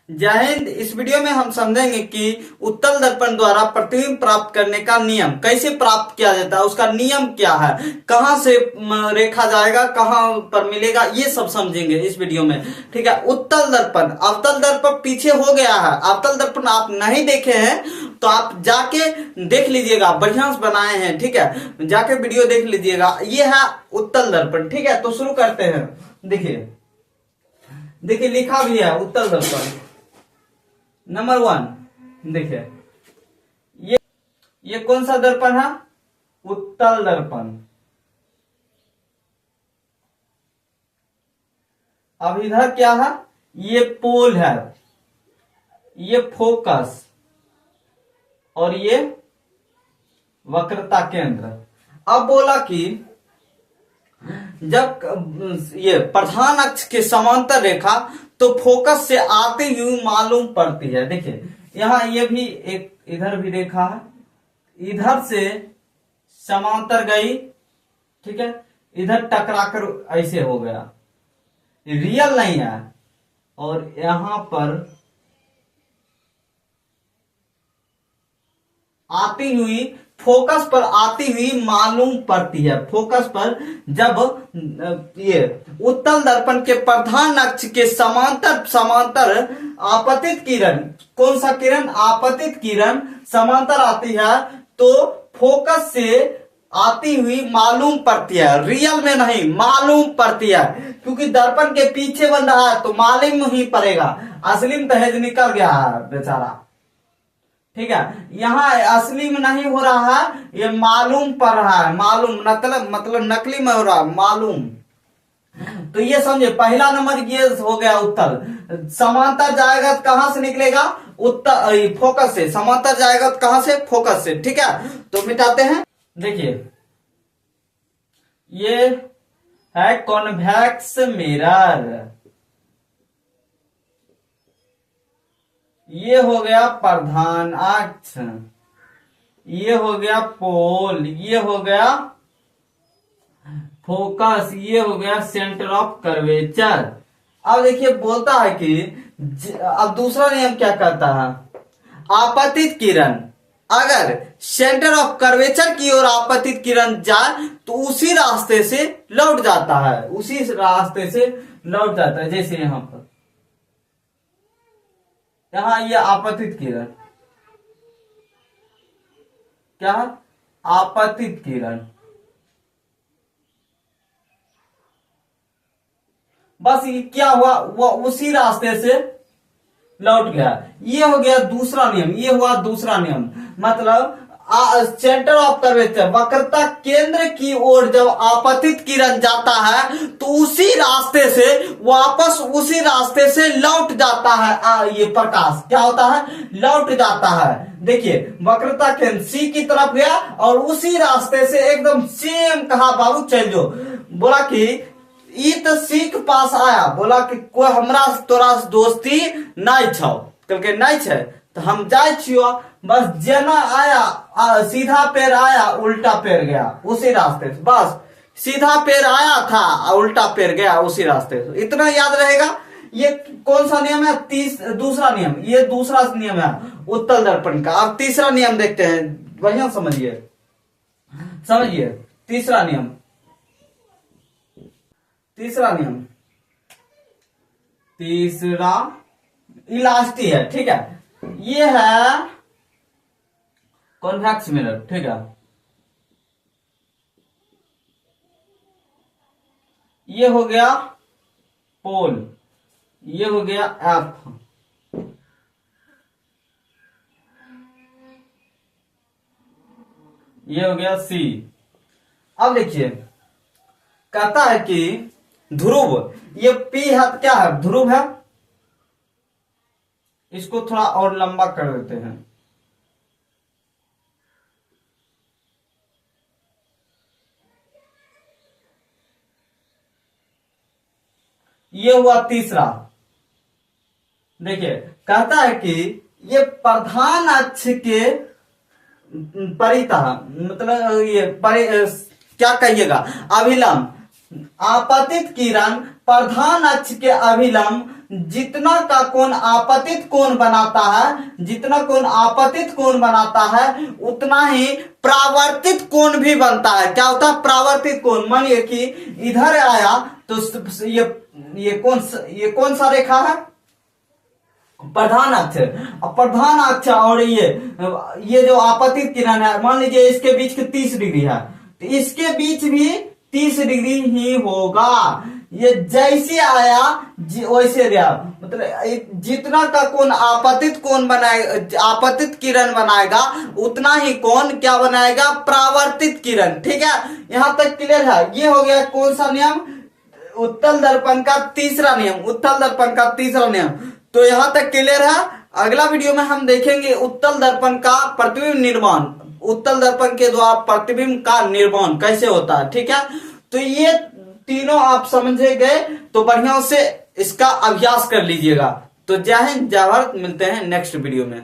जय हिंद। इस वीडियो में हम समझेंगे कि उत्तल दर्पण द्वारा प्रतिबिंब प्राप्त करने का नियम कैसे प्राप्त किया जाता है, उसका नियम क्या है, कहां से रेखा जाएगा, कहां पर मिलेगा, ये सब समझेंगे इस वीडियो में। ठीक है। उत्तल दर्पण, अवतल दर्पण पीछे हो गया है। अवतल दर्पण आप नहीं देखे हैं तो आप जाके देख लीजिएगा, बढ़िया से बनाए हैं। ठीक है, जाके वीडियो देख लीजिएगा। ये है उत्तल दर्पण। ठीक है, तो शुरू करते हैं। देखिए देखिए लिखा भी है उत्तल दर्पण नंबर 1। देखिए ये कौन सा दर्पण है? उत्तल दर्पण। अब इधर क्या है? ये पोल है, ये फोकस और ये वक्रता केंद्र। अब बोला कि जब ये प्रधान अक्ष के समांतर रेखा तो फोकस से आती हुई मालूम पड़ती है। देखिए यहां ये भी एक इधर भी रेखा है, इधर से समांतर गई। ठीक है, इधर टकराकर ऐसे हो गया, रियल नहीं है। और यहां पर आती हुई, फोकस पर आती हुई मालूम पड़ती है। फोकस पर जब ये उत्तल दर्पण के प्रधान अक्ष के समांतर आपतित किरण, कौन सा किरण? आपतित किरण समांतर आती है तो फोकस से आती हुई मालूम पड़ती है, रियल में नहीं, मालूम पड़ती है। क्योंकि दर्पण के पीछे बन रहा है तो मालूम ही पड़ेगा, असली में दहेज निकल गया है बेचारा। ठीक है, यहां असली में नहीं हो रहा है, ये मालूम पड़ रहा है। मालूम मतलब नकली में हो रहा है, मालूम। तो ये समझे, पहला नंबर ये हो गया उत्तल। समांतर जाएगा तो कहां से निकलेगा? उत्तल फोकस से। समांतर जाएगा तो कहां से? फोकस से। ठीक है, तो मिटाते हैं। देखिए ये है कॉन्वेक्स मिरर, ये हो गया प्रधान अक्ष, ये हो गया पोल, ये हो गया फोकस, ये हो गया सेंटर ऑफ कर्वेचर। अब देखिए बोलता है कि अब दूसरा नियम क्या कहता है? आपतित किरण अगर सेंटर ऑफ कर्वेचर की ओर आपतित किरण जाए तो उसी रास्ते से लौट जाता है, उसी रास्ते से लौट जाता है। जैसे यहां पर, यहां ये आपतित किरण, क्या है? आपतित किरण। बस ये क्या हुआ, वो उसी रास्ते से लौट गया। ये हो गया दूसरा नियम, ये हुआ दूसरा नियम। मतलब सेंटर ऑफ कर्वेचर, वक्रता केंद्र की ओर जब आपतित किरण जाता है तो उसी रास्ते से वापस उसी रास्ते से लौट जाता है। ये प्रकाश क्या होता है? लौट जाता है। देखिए वक्रता केंद्र सी की तरफ गया और उसी रास्ते से एकदम सेम कहा बाबू चल जो। बोला कि ई तो सी के पास आया, बोला कि कोई हमरा तोरा दोस्ती नहीं छो, क्योंकि नहीं छे तो हम जाए छियो। बस जना आया, सीधा पैर आया, उल्टा पैर गया उसी रास्ते से। बस सीधा पैर आया था, उल्टा पैर गया उसी रास्ते से। इतना याद रहेगा। ये कौन सा नियम है? दूसरा नियम। ये दूसरा नियम है उत्तल दर्पण का। अब तीसरा नियम देखते हैं, बढ़िया समझिए समझिए। तीसरा नियम, तीसरा नियम, तीसरा इलास्टी है। ठीक है, ये है कॉन्वेक्स मिरर। ठीक है, ये हो गया पोल, ये हो गया एफ, ये हो गया सी। अब देखिए कहता है कि ध्रुव, ये पी है क्या है? ध्रुव है। इसको थोड़ा और लंबा कर देते हैं। ये हुआ तीसरा। देखिए कहता है कि ये प्रधान अक्ष के परितः, मतलब ये क्या कहिएगा, अभिलंब, आपतित किरण प्रधान अक्ष के अभिलंब जितना का कोण आपतित कोण बनाता है, जितना कोण आपतित कोण बनाता है उतना ही परावर्तित कोण भी बनता है। क्या होता है? परावर्तित कोण। मानिए कि इधर आया तो ये कौन सा रेखा है? प्रधान अक्ष। प्रधान अक्ष और ये जो आपतित किरण है, मान लीजिए इसके बीच के 30 डिग्री है, तो इसके बीच भी 30 डिग्री ही होगा। ये जैसे आया वैसे गया, मतलब जितना का कोण आपतित कोण बनाएगा, आपतित किरण बनाएगा उतना ही कोण क्या बनाएगा? परावर्तित किरण। ठीक है, यहां तक क्लियर है? ये हो गया कौन सा नियम? उत्तल दर्पण का तीसरा नियम। उत्तल दर्पण का तीसरा नियम। तो यहां तक क्लियर है? अगला वीडियो में हम देखेंगे उत्तल दर्पण का प्रतिबिंब निर्माण, उत्तल दर्पण के द्वारा प्रतिबिंब का निर्माण कैसे होता है। ठीक है, तो ये तीनों आप समझे गए तो बढ़िया से इसका अभ्यास कर लीजिएगा। तो जय हिंद, जय भारत। मिलते हैं नेक्स्ट वीडियो में।